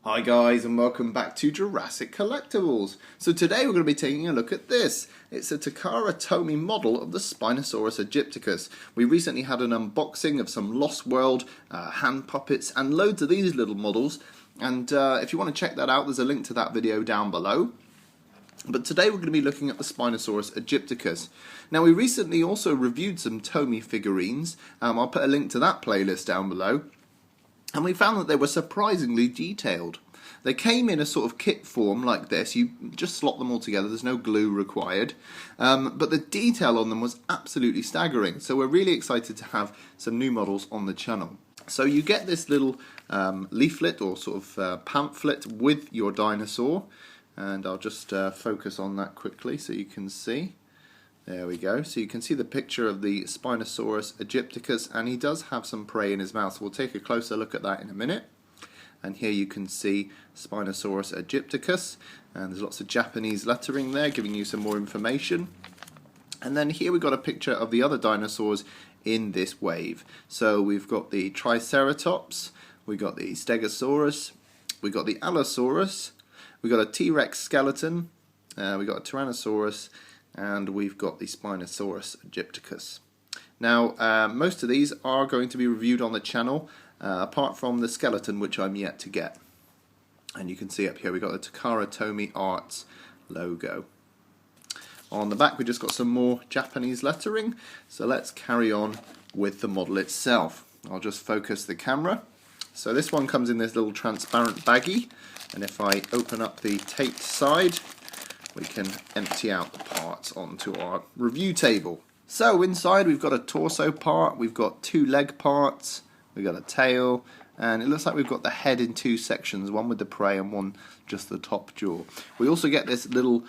Hi guys, and welcome back to Jurassic Collectibles. So today we're going to be taking a look at this. It's a Takara Tomy model of the Spinosaurus aegypticus. We recently had an unboxing of some Lost World hand puppets and loads of these little models, and if you want to check that out, there's a link to that video down below. But today we're going to be looking at the Spinosaurus aegypticus. Now, we recently also reviewed some Tomy figurines. I'll put a link to that playlist down below. And we found that they were surprisingly detailed. They came in a sort of kit form like this. You just slot them all together, there's no glue required. But the detail on them was absolutely staggering. So we're really excited to have some new models on the channel. So you get this little leaflet or sort of pamphlet with your dinosaur. And I'll just focus on that quickly so you can see. There we go. So you can see the picture of the Spinosaurus aegypticus, and he does have some prey in his mouth. So we'll take a closer look at that in a minute. And here you can see Spinosaurus aegypticus, and there's lots of Japanese lettering there giving you some more information. And then here we've got a picture of the other dinosaurs in this wave. So we've got the Triceratops, we've got the Stegosaurus, we've got the Allosaurus, we've got a T-Rex skeleton, we've got a Tyrannosaurus, and we've got the Spinosaurus aegypticus. Now, most of these are going to be reviewed on the channel, apart from the skeleton, which I'm yet to get. And you can see up here we've got the Takara Tomy Arts logo. On the back we just got some more Japanese lettering, so let's carry on with the model itself. I'll just focus the camera. So this one comes in this little transparent baggie, and if I open up the taped side, we can empty out the parts onto our review table. So inside we've got a torso part, we've got two leg parts, we've got a tail, and it looks like we've got the head in two sections, one with the prey and one just the top jaw. We also get this little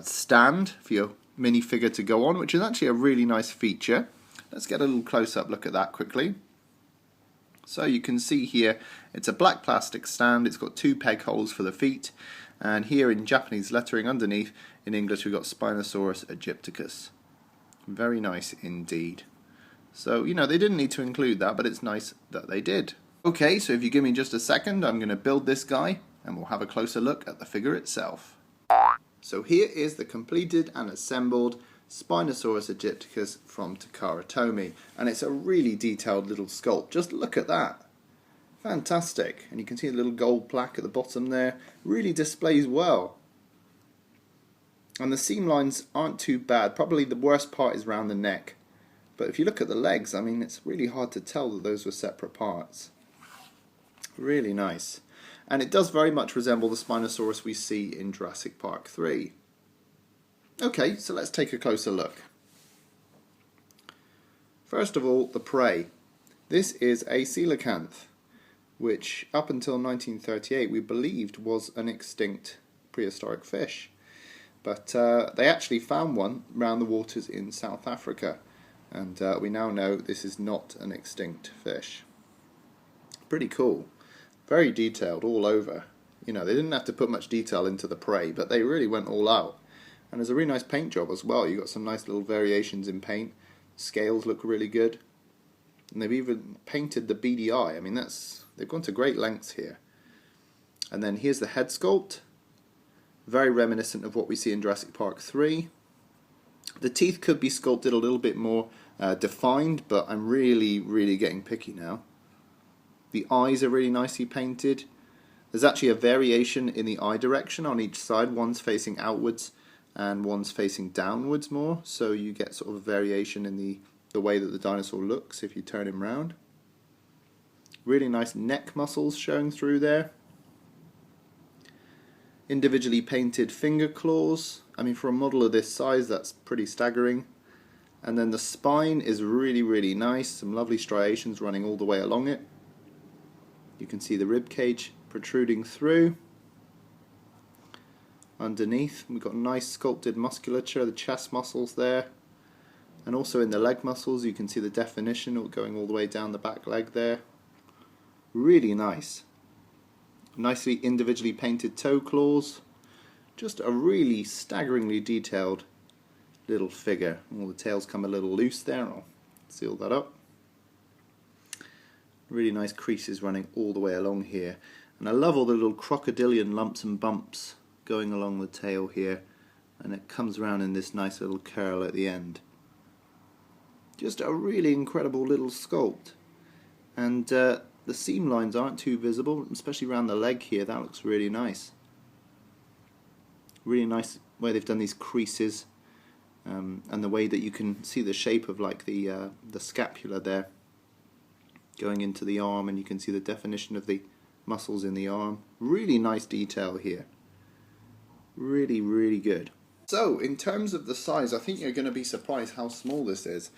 stand for your minifigure to go on, which is actually a really nice feature. Let's get a little close-up look at that quickly. So you can see here it's a black plastic stand, it's got two peg holes for the feet, and here in Japanese lettering underneath, in English we've got Spinosaurus aegypticus. Very nice indeed. So, you know, they didn't need to include that, but it's nice that they did. Okay, so if you give me just a second, I'm going to build this guy, and we'll have a closer look at the figure itself. So here is the completed and assembled Spinosaurus aegypticus from Takara Tomy, and it's a really detailed little sculpt. Just look at that. Fantastic. And you can see the little gold plaque at the bottom there. Really displays well. And the seam lines aren't too bad. Probably the worst part is around the neck. But if you look at the legs, I mean, it's really hard to tell that those were separate parts. Really nice. And it does very much resemble the Spinosaurus we see in Jurassic Park 3. Okay, so let's take a closer look. First of all, the prey. This is a coelacanth, which up until 1938 we believed was an extinct prehistoric fish. But they actually found one around the waters in South Africa, and we now know this is not an extinct fish. Pretty cool. Very detailed all over. You know, they didn't have to put much detail into the prey, but they really went all out. And there's a really nice paint job as well. You've got some nice little variations in paint. Scales look really good. And they've even painted the beady eye. I mean, they've gone to great lengths here. And then here's the head sculpt. Very reminiscent of what we see in Jurassic Park 3. The teeth could be sculpted a little bit more defined, but I'm really getting picky now. The eyes are really nicely painted. There's actually a variation in the eye direction on each side. One's facing outwards and one's facing downwards more, so you get sort of a variation in the way that the dinosaur looks if you turn him round. Really nice neck muscles showing through there. Individually painted finger claws. I mean, for a model of this size, that's pretty staggering. And then the spine is really nice. Some lovely striations running all the way along it. You can see the rib cage protruding through. Underneath we've got nice sculpted musculature, the chest muscles there, and also in the leg muscles you can see the definition going all the way down the back leg there. Really nice. Nicely individually painted toe claws. Just a really staggeringly detailed little figure. All the tails come a little loose there. I'll seal that up. Really nice creases running all the way along here. And I love all the little crocodilian lumps and bumps going along the tail here, and it comes around in this nice little curl at the end. Just a really incredible little sculpt. And the seam lines aren't too visible, especially around the leg here. That looks really nice. Really nice way they've done these creases, and the way that you can see the shape of like the scapula there going into the arm, and you can see the definition of the muscles in the arm. Really nice detail here. Really, really good. So in terms of the size, I think you're going to be surprised how small this is.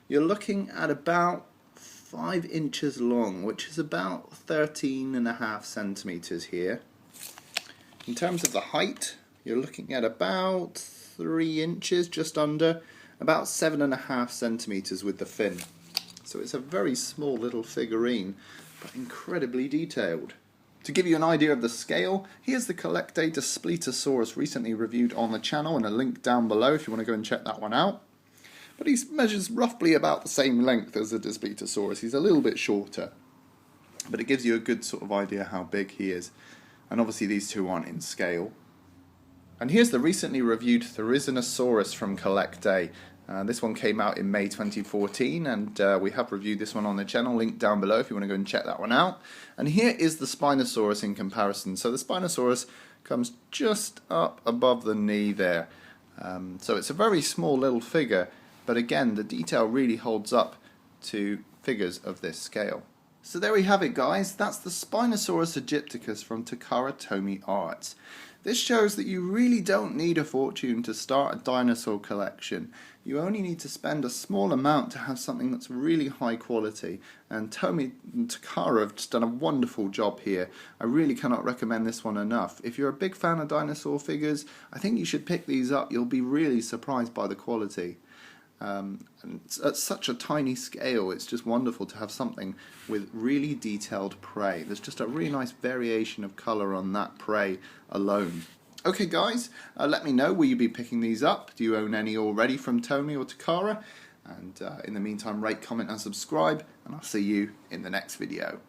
You're looking at about 5 inches long, which is about 13.5 centimeters here. In terms of the height, you're looking at about 3 inches, just under, about 7.5 centimeters with the fin. So it's a very small little figurine, but incredibly detailed. To give you an idea of the scale, here's the collectable Spinosaurus recently reviewed on the channel, and a link down below if you want to go and check that one out. But he measures roughly about the same length as the Spinosaurus. He's a little bit shorter, but it gives you a good sort of idea how big he is. And obviously these two aren't in scale. And here's the recently reviewed Spinosaurus from Collectable. This one came out in May 2014, and we have reviewed this one on the channel, link down below if you want to go and check that one out. And here is the Spinosaurus in comparison. So the Spinosaurus comes just up above the knee there. So it's a very small little figure, but again the detail really holds up to figures of this scale. So there we have it, guys. That's the Spinosaurus aegypticus from Takara Tomy Arts. This shows that you really don't need a fortune to start a dinosaur collection. You only need to spend a small amount to have something that's really high quality. And Tomy and Takara have just done a wonderful job here. I really cannot recommend this one enough. If you're a big fan of dinosaur figures, I think you should pick these up. You'll be really surprised by the quality. And at such a tiny scale, it's just wonderful to have something with really detailed prey. There's just a really nice variation of colour on that prey alone. Okay guys, let me know, will you be picking these up? Do you own any already from Tomy or Takara? And in the meantime, rate, comment and subscribe, and I'll see you in the next video.